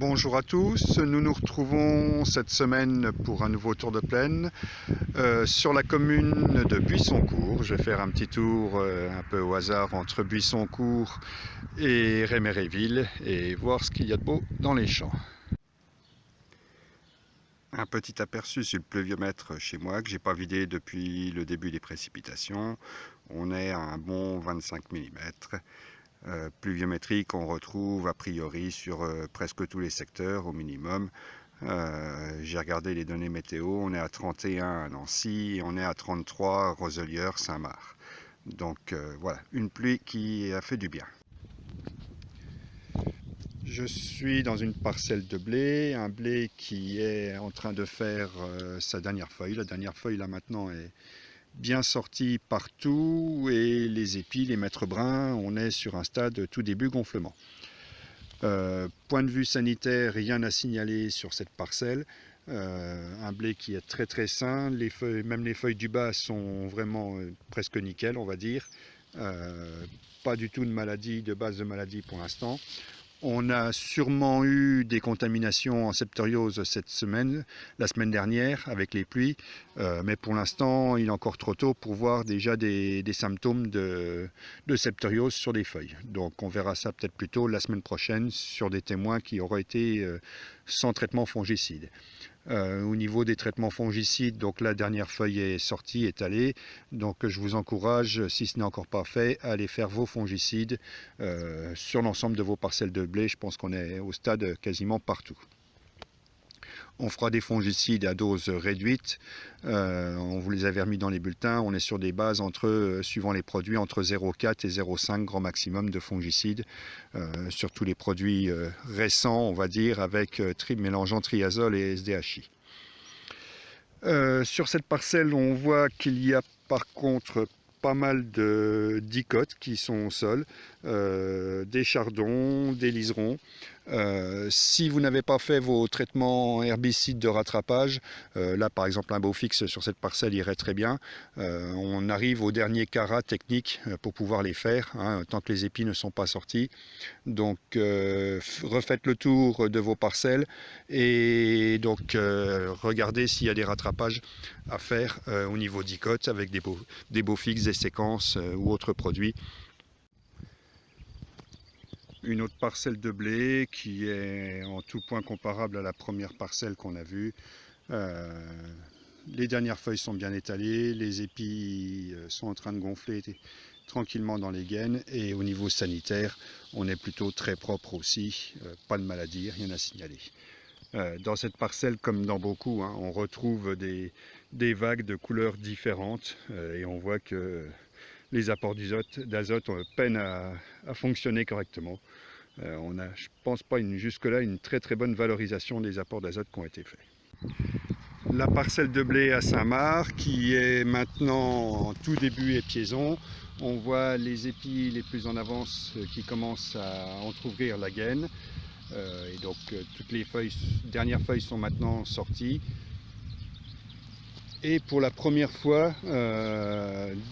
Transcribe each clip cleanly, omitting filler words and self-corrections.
Bonjour à tous, nous nous retrouvons cette semaine pour un nouveau tour de plaine sur la commune de Buissoncourt. Je vais faire un petit tour un peu au hasard entre Buissoncourt et Réméréville et voir ce qu'il y a de beau dans les champs. Un petit aperçu sur le pluviomètre chez moi que j'ai pas vidé depuis le début des précipitations. On est à un bon 25 mm. Pluviométrie qu'on retrouve a priori sur presque tous les secteurs au minimum. J'ai regardé les données météo, on est à 31 à Nancy et on est à 33 à Roselière, Saint-Marc. Donc voilà, une pluie qui a fait du bien. Je suis dans une parcelle de blé, un blé qui est en train de faire sa dernière feuille. La dernière feuille là maintenant est bien sorti partout et les épis, les mètres bruns, on est sur un stade tout début gonflement. Point de vue sanitaire, rien à signaler sur cette parcelle. Un blé qui est très sain, même les feuilles du bas sont vraiment presque nickel, on va dire. Pas du tout de maladie, de base de maladie pour l'instant. On a sûrement eu des contaminations en septoriose cette semaine, la semaine dernière avec les pluies, mais pour l'instant il est encore trop tôt pour voir déjà des symptômes de septoriose sur des feuilles. Donc on verra ça peut-être plutôt la semaine prochaine sur des témoins qui auraient été sans traitement fongicide. Au niveau des traitements fongicides, donc la dernière feuille est sortie, étalée, donc je vous encourage, si ce n'est encore pas fait, à aller faire vos fongicides sur l'ensemble de vos parcelles de blé. Je pense qu'on est au stade quasiment partout. On fera des fongicides à dose réduite, on vous les avait remis dans les bulletins, on est sur des bases suivant les produits, entre 0,4 et 0,5 grand maximum de fongicides, sur tous les produits récents, on va dire, avec mélangeant triazole et SDHI. Sur cette parcelle, on voit qu'il y a par contre pas mal de dicotes qui sont au sol, des chardons, des liserons. Si vous n'avez pas fait vos traitements herbicides de rattrapage, là par exemple un Bofix sur cette parcelle irait très bien. On arrive au dernier carat technique pour pouvoir les faire, hein, tant que les épis ne sont pas sortis. Donc refaites le tour de vos parcelles et donc regardez s'il y a des rattrapages à faire au niveau dicote avec des Bofix, des séquences ou autres produits. Une autre parcelle de blé qui est en tout point comparable à la première parcelle qu'on a vue. Les dernières feuilles sont bien étalées, les épis sont en train de gonfler tranquillement dans les gaines et au niveau sanitaire, on est plutôt très propre aussi, pas de maladie, rien à signaler. Dans cette parcelle, comme dans beaucoup, hein, on retrouve des vagues de couleurs différentes et on voit que les apports d'azote peinent à fonctionner correctement. On a, je pense pas jusque-là, une très bonne valorisation des apports d'azote qui ont été faits. La parcelle de blé à Saint-Marc qui est maintenant en tout début épiaison. On voit les épis les plus en avance qui commencent à entrouvrir la gaine. Et donc toutes les dernières feuilles sont maintenant sorties. Et pour la première fois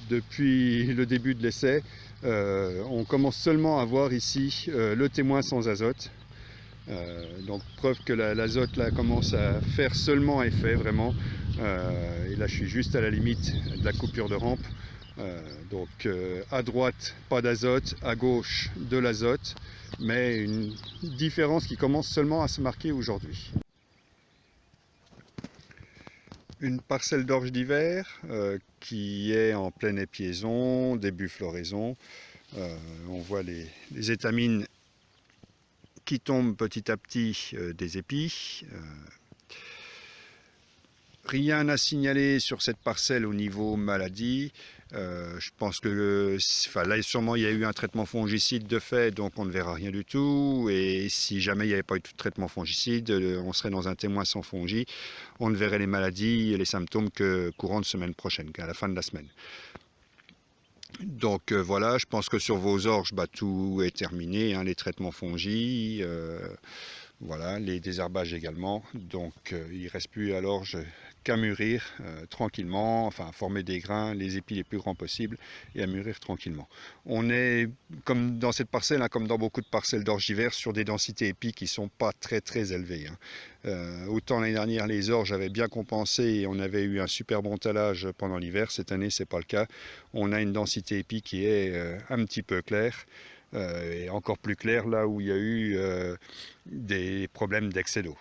depuis le début de l'essai, on commence seulement à voir ici le témoin sans azote. Donc preuve que l'azote là commence à faire seulement effet vraiment. Et là je suis juste à la limite de la coupure de rampe. Donc à droite pas d'azote, à gauche de l'azote, mais une différence qui commence seulement à se marquer aujourd'hui. Une parcelle d'orge d'hiver qui est en pleine épiaison, début floraison. On voit les étamines qui tombent petit à petit des épis. Rien à signaler sur cette parcelle au niveau maladie. Je pense que là sûrement il y a eu un traitement fongicide de fait, donc on ne verra rien du tout. Et si jamais il n'y avait pas eu de traitement fongicide, on serait dans un témoin sans fongi. On ne verrait les maladies et les symptômes que courant de semaine prochaine, qu'à la fin de la semaine. Donc voilà, je pense que sur vos orges, tout est terminé, hein, les traitements fongis, voilà, les désherbages également. Donc il ne reste plus à l'orge qu'à mûrir tranquillement, enfin à former des grains, les épis les plus grands possibles et à mûrir tranquillement. On est, comme dans cette parcelle, hein, comme dans beaucoup de parcelles d'orge d'hiver, sur des densités épis qui ne sont pas très élevées. Autant l'année dernière les orges avaient bien compensé et on avait eu un super bon talage pendant l'hiver, cette année c'est pas le cas. On a une densité épis qui est un petit peu claire. Et encore plus clair là où il y a eu des problèmes d'excès d'eau.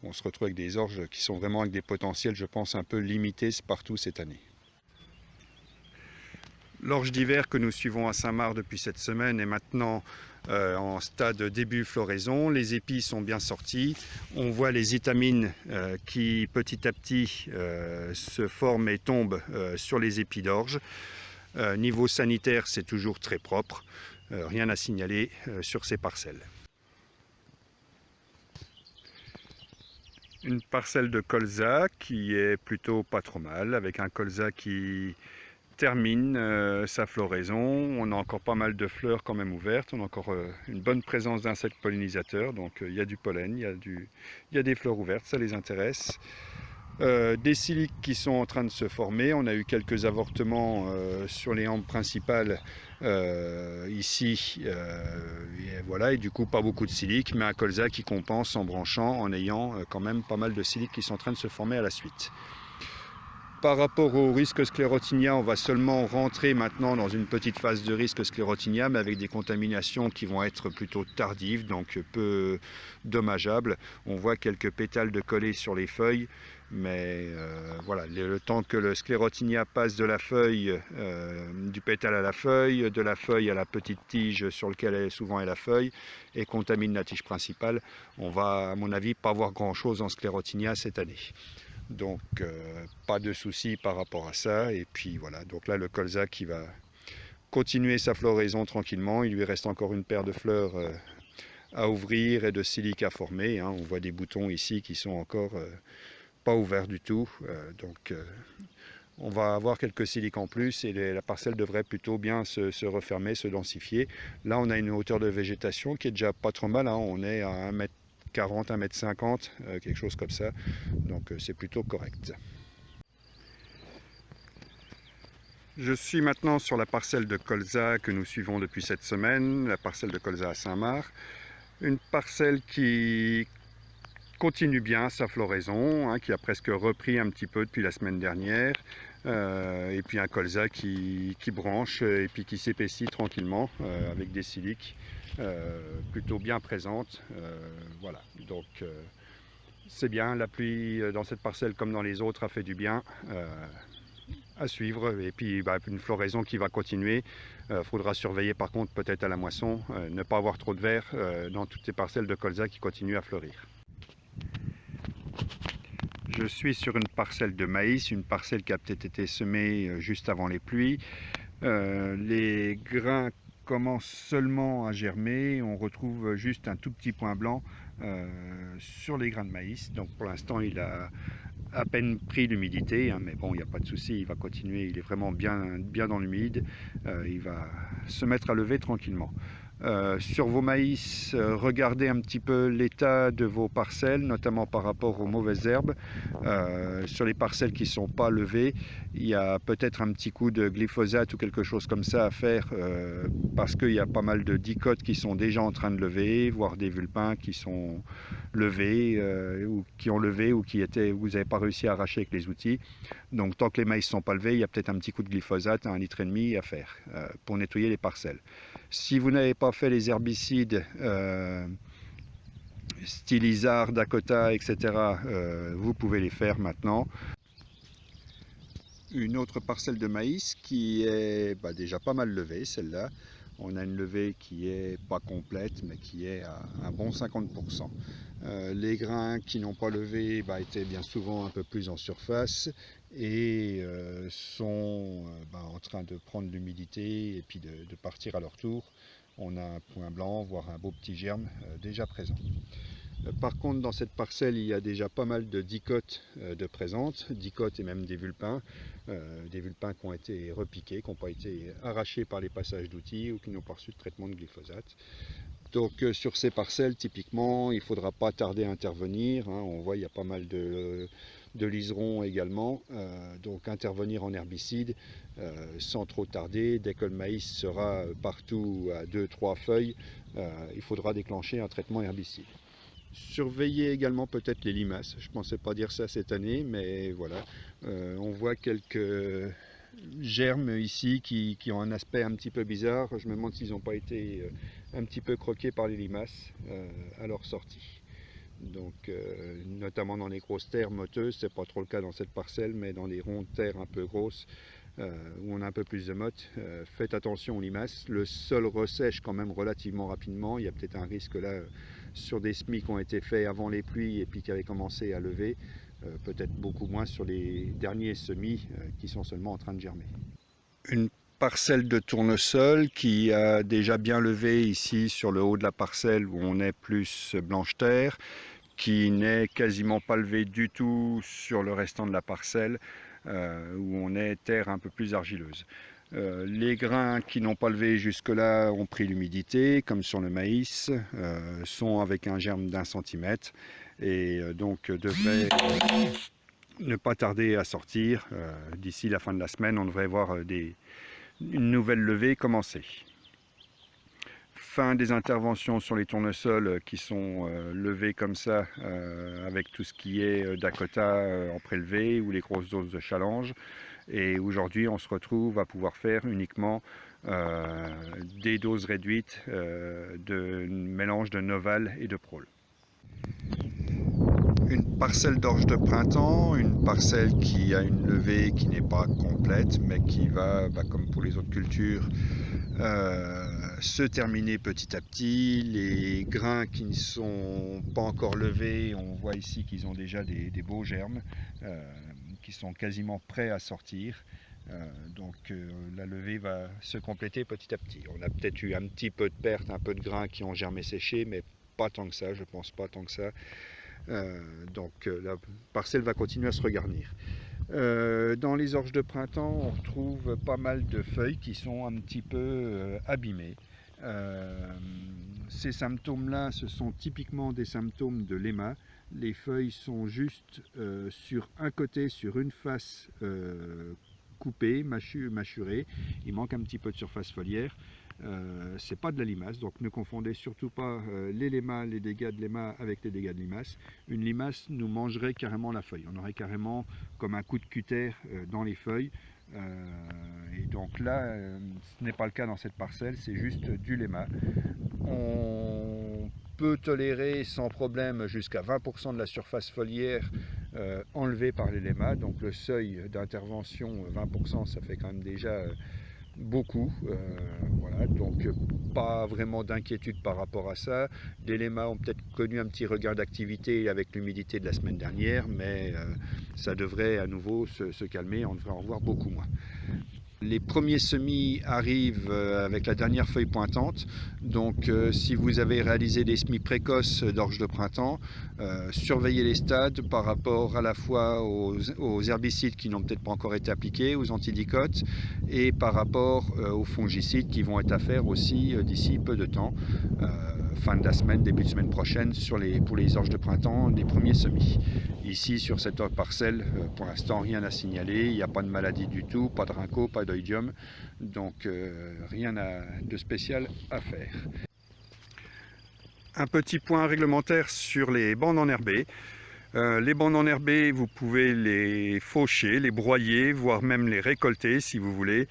On se retrouve avec des orges qui sont vraiment avec des potentiels, je pense, un peu limités partout cette année. L'orge d'hiver que nous suivons à Saint-Marc depuis cette semaine est maintenant en stade début floraison. Les épis sont bien sortis. On voit les étamines qui petit à petit se forment et tombent sur les épis d'orge. Niveau sanitaire, c'est toujours très propre. Rien à signaler sur ces parcelles. Une parcelle de colza qui est plutôt pas trop mal, avec un colza qui termine sa floraison. On a encore pas mal de fleurs quand même ouvertes, on a encore une bonne présence d'insectes pollinisateurs, donc il y a du pollen, il y a des fleurs ouvertes, ça les intéresse. Des siliques qui sont en train de se former, on a eu quelques avortements sur les hampes principales ici, et voilà, et du coup pas beaucoup de siliques, mais un colza qui compense en branchant, en ayant quand même pas mal de siliques qui sont en train de se former à la suite. Par rapport au risque sclérotinia, on va seulement rentrer maintenant dans une petite phase de risque sclérotinia, mais avec des contaminations qui vont être plutôt tardives, donc peu dommageables. On voit quelques pétales de collés sur les feuilles, mais voilà, le temps que le sclérotinia passe de la feuille, du pétale à la feuille, de la feuille à la petite tige sur laquelle souvent est la feuille, et contamine la tige principale, on va, à mon avis, pas voir grand-chose en sclérotinia cette année. Donc pas de soucis par rapport à ça. Et puis voilà, donc là le colza qui va continuer sa floraison tranquillement. Il lui reste encore une paire de fleurs à ouvrir et de siliques à former. On voit des boutons ici qui sont encore pas ouverts du tout. Donc on va avoir quelques siliques en plus et la parcelle devrait plutôt bien se refermer, se densifier. Là on a une hauteur de végétation qui est déjà pas trop mal. On est à 1,40 m, 1,50 m, quelque chose comme ça. Donc c'est plutôt correct. Je suis maintenant sur la parcelle de colza que nous suivons depuis cette semaine, la parcelle de colza à Saint-Marc. Une parcelle qui continue bien sa floraison, qui a presque repris un petit peu depuis la semaine dernière. Et puis un colza qui branche et puis qui s'épaissit tranquillement avec des siliques plutôt bien présentes. Voilà, donc c'est bien, la pluie dans cette parcelle comme dans les autres a fait du bien. À suivre, et puis une floraison qui va continuer. Faudra surveiller par contre peut-être à la moisson, ne pas avoir trop de verre dans toutes ces parcelles de colza qui continuent à fleurir. Je suis sur une parcelle de maïs, une parcelle qui a peut-être été semée juste avant les pluies. Les grains commencent seulement à germer, on retrouve juste un tout petit point blanc sur les grains de maïs. Donc pour l'instant il a à peine pris l'humidité, mais bon, il n'y a pas de souci, il va continuer, il est vraiment bien dans l'humide, il va se mettre à lever tranquillement. Sur vos maïs, regardez un petit peu l'état de vos parcelles, notamment par rapport aux mauvaises herbes. Sur les parcelles qui ne sont pas levées, il y a peut-être un petit coup de glyphosate ou quelque chose comme ça à faire, parce qu'il y a pas mal de dicotes qui sont déjà en train de lever, voire des vulpins qui sont levés, ou qui ont levé, ou qui vous n'avez pas réussi à arracher avec les outils. Donc tant que les maïs ne sont pas levés, il y a peut-être un petit coup de glyphosate, 1,5 litre à faire pour nettoyer les parcelles. Si vous n'avez pas fait les herbicides style Isar, Dakota, etc., vous pouvez les faire maintenant. Une autre parcelle de maïs qui est déjà pas mal levée, celle-là. On a une levée qui est pas complète, mais qui est à un bon 50%. Les grains qui n'ont pas levé étaient bien souvent un peu plus en surface et sont en train de prendre l'humidité et puis de partir à leur tour. On a un point blanc, voire un beau petit germe déjà présent. Par contre, dans cette parcelle, il y a déjà pas mal de dicotes de présentes, dicotes et même des vulpins qui ont été repiqués, qui n'ont pas été arrachés par les passages d'outils ou qui n'ont pas reçu de traitement de glyphosate. Donc sur ces parcelles, typiquement, il ne faudra pas tarder à intervenir. On voit il y a pas mal de de liserons également, donc intervenir en herbicide sans trop tarder. Dès que le maïs sera partout à 2-3 feuilles, il faudra déclencher un traitement herbicide. Surveiller également peut-être les limaces. Je ne pensais pas dire ça cette année, mais voilà, on voit quelques germes ici qui ont un aspect un petit peu bizarre. Je me demande s'ils n'ont pas été un petit peu croqués par les limaces à leur sortie. Donc notamment dans les grosses terres motteuses, c'est pas trop le cas dans cette parcelle, mais dans les rondes terres un peu grosses où on a un peu plus de mottes, faites attention aux limaces. Le sol ressèche quand même relativement rapidement. Il y a peut-être un risque là sur des semis qui ont été faits avant les pluies et puis qui avaient commencé à lever, peut-être beaucoup moins sur les derniers semis qui sont seulement en train de germer. Une parcelle de tournesol qui a déjà bien levé ici sur le haut de la parcelle où on est plus blanche terre, qui n'est quasiment pas levé du tout sur le restant de la parcelle où on est terre un peu plus argileuse. Les grains qui n'ont pas levé jusque-là ont pris l'humidité, comme sur le maïs, sont avec un germe d'1 centimètre et donc devraient ne pas tarder à sortir. D'ici la fin de la semaine, on devrait voir une nouvelle levée commencer. Fin des interventions sur les tournesols qui sont levés comme ça avec tout ce qui est Dakota en prélevé ou les grosses doses de challenge. Et aujourd'hui, on se retrouve à pouvoir faire uniquement des doses réduites de mélange de Noval et de Prol. Une parcelle d'orge de printemps, une parcelle qui a une levée qui n'est pas complète, mais qui va, comme pour les autres cultures, se terminer petit à petit. Les grains qui ne sont pas encore levés, on voit ici qu'ils ont déjà des beaux germes qui sont quasiment prêts à sortir. Donc la levée va se compléter petit à petit. On a peut-être eu un petit peu de perte, un peu de grains qui ont germé séché, mais pas tant que ça, je pense pas tant que ça. Donc la parcelle va continuer à se regarnir. Dans les orges de printemps, on retrouve pas mal de feuilles qui sont un petit peu abîmées. Ces symptômes-là, ce sont typiquement des symptômes de l'EMA. Les feuilles sont juste sur un côté, sur une face coupée, mâchurée. Il manque un petit peu de surface foliaire. C'est pas de la limace, donc ne confondez surtout pas les dégâts de l'EMA avec les dégâts de limace. Une limace nous mangerait carrément la feuille, on aurait carrément comme un coup de cutter dans les feuilles. Et donc là, ce n'est pas le cas dans cette parcelle, c'est juste du LEMA. On peut tolérer sans problème jusqu'à 20% de la surface foliaire enlevée par les LEMA, donc le seuil d'intervention 20%, ça fait quand même déjà beaucoup, voilà, donc pas vraiment d'inquiétude par rapport à ça. Les LEMA ont peut-être connu un petit regain d'activité avec l'humidité de la semaine dernière, mais ça devrait à nouveau se calmer, on devrait en voir beaucoup moins. Les premiers semis arrivent avec la dernière feuille pointante, donc si vous avez réalisé des semis précoces d'orge de printemps, surveillez les stades par rapport à la fois aux herbicides qui n'ont peut-être pas encore été appliqués, aux antidicotes, et par rapport aux fongicides qui vont être à faire aussi d'ici peu de temps, fin de la semaine, début de semaine prochaine, pour les orges de printemps, les premiers semis. Ici, sur cette autre parcelle, pour l'instant, rien à signaler, il n'y a pas de maladie du tout, pas de rinco, pas d'oïdium, donc rien de spécial à faire. Un petit point réglementaire sur les bandes enherbées. Les bandes enherbées, vous pouvez les faucher, les broyer, voire même les récolter si vous voulez.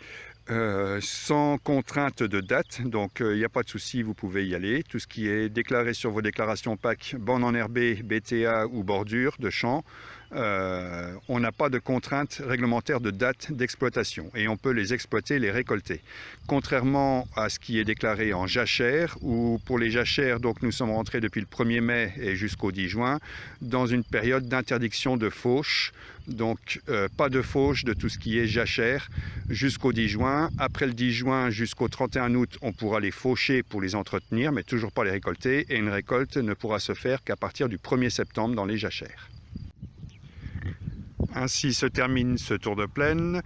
Sans contrainte de date, donc il n'y a pas de souci, vous pouvez y aller. Tout ce qui est déclaré sur vos déclarations PAC, bande enherbée, BTA ou bordure de champ, on n'a pas de contrainte réglementaire de date d'exploitation et on peut les exploiter, les récolter. Contrairement à ce qui est déclaré en jachère, où pour les jachères, donc nous sommes rentrés depuis le 1er mai et jusqu'au 10 juin, dans une période d'interdiction de fauche. Donc pas de fauche de tout ce qui est jachère jusqu'au 10 juin. Après le 10 juin jusqu'au 31 août, on pourra les faucher pour les entretenir, mais toujours pas les récolter. Et une récolte ne pourra se faire qu'à partir du 1er septembre dans les jachères. Ainsi se termine ce tour de plaine.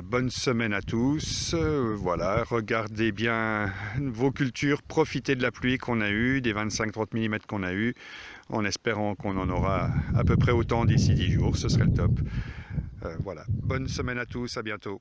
Bonne semaine à tous. Voilà, regardez bien vos cultures, profitez de la pluie qu'on a eue, des 25-30 mm qu'on a eu, en espérant qu'on en aura à peu près autant d'ici 10 jours, ce serait le top. Voilà, bonne semaine à tous, à bientôt.